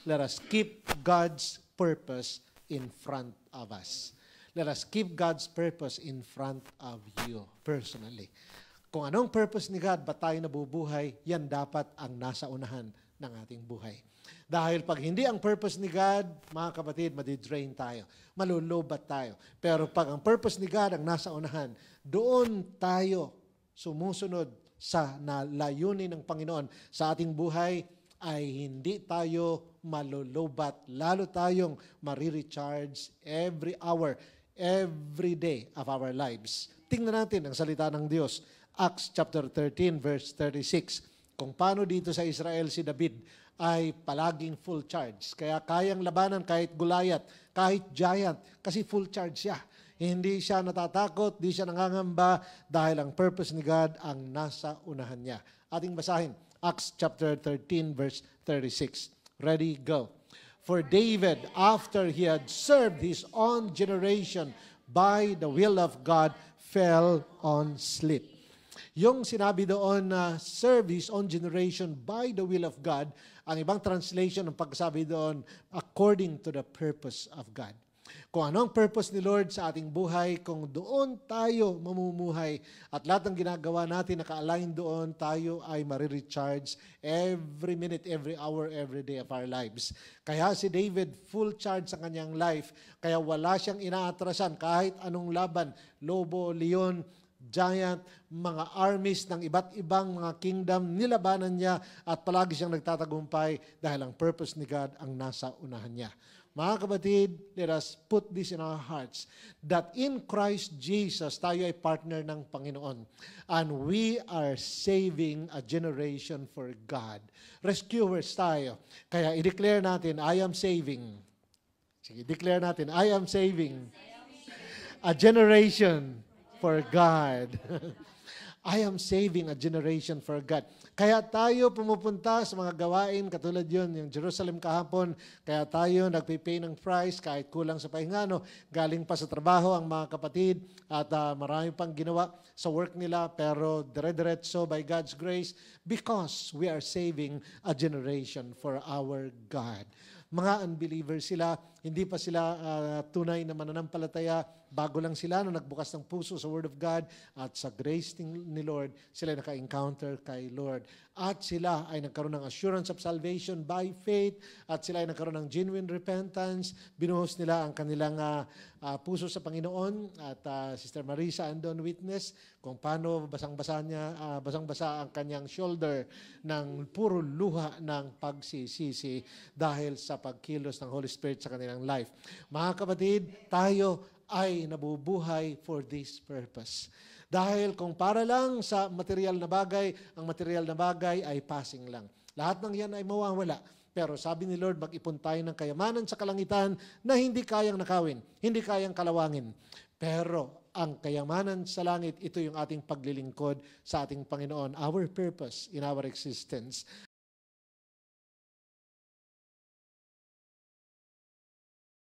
Let us keep God's purpose in front of us. Let us keep God's purpose in front of you personally. Kung anong purpose ni God, ba't tayo nabubuhay, yan dapat ang nasa unahan ng ating buhay. Dahil pag hindi ang purpose ni God, mga kapatid, madidrain tayo. Malulubat tayo. Pero pag ang purpose ni God ang nasa unahan, doon tayo sumusunod sa layunin ng Panginoon sa ating buhay, ay hindi tayo malulubat. Lalo tayong marirecharge every hour, every day of our lives. Tingnan natin ang salita ng Diyos. Acts chapter 13 verse 36. Kung paano dito sa Israel si David ay palaging full charge. Kaya kayang labanan kahit Goliath, kahit giant, kasi full charge siya. Hindi siya natatakot, hindi siya nangangamba dahil ang purpose ni God ang nasa unahan niya. Ating basahin, Acts chapter 13 verse 36. Ready, go. For David, after he had served his own generation by the will of God, fell on sleep. Yung sinabi doon na serve his own generation by the will of God, ang ibang translation ng pagsabi doon, according to the purpose of God. Kung anong purpose ni Lord sa ating buhay, kung doon tayo mamumuhay at lahat ng ginagawa natin naka-align doon, tayo ay marirecharge every minute, every hour, every day of our lives. Kaya si David, full charge sa kanyang life, kaya wala siyang inaatrasan kahit anong laban, lobo, leon, giant, mga armies ng iba't ibang mga kingdom, nilabanan niya at palagi siyang nagtatagumpay dahil ang purpose ni God ang nasa unahan niya. Mga kapatid, let us put this in our hearts that in Christ Jesus, tayo ay partner ng Panginoon and we are saving a generation for God. Rescuers tayo. Kaya i-declare natin, I am saving. Sige, declare natin, I am saving a generation for God. I am saving a generation for God. Kaya tayo pumupunta sa mga gawain, katulad yun, yung Jerusalem kahapon, kaya tayo nagpipay ng price kahit kulang sa pahinga, no? Galing pa sa trabaho ang mga kapatid at marami pang ginawa sa work nila, pero dire-diretso by God's grace because we are saving a generation for our God. Mga unbelievers sila, hindi pa sila tunay na mananampalataya, bago lang sila na nagbukas ng puso sa Word of God at sa grace ni Lord, sila naka-encounter kay Lord. At sila ay nagkaroon ng assurance of salvation by faith at sila ay nagkaroon ng genuine repentance. Binuhos nila ang kanilang puso sa Panginoon at Sister Marisa andon witness kung paano basang-basa ang kanyang shoulder ng puro luha ng pagsisisi dahil sa pagkilos ng Holy Spirit sa kanilang life. Mga kapatid, tayo ay nabubuhay for this purpose. Dahil kung para lang sa material na bagay, ang material na bagay ay passing lang. Lahat ng yan ay mawawala. Pero sabi ni Lord, mag-ipon tayo ng kayamanan sa kalangitan na hindi kayang nakawin, hindi kayang kalawangin. Pero ang kayamanan sa langit, ito yung ating paglilingkod sa ating Panginoon, our purpose in our existence.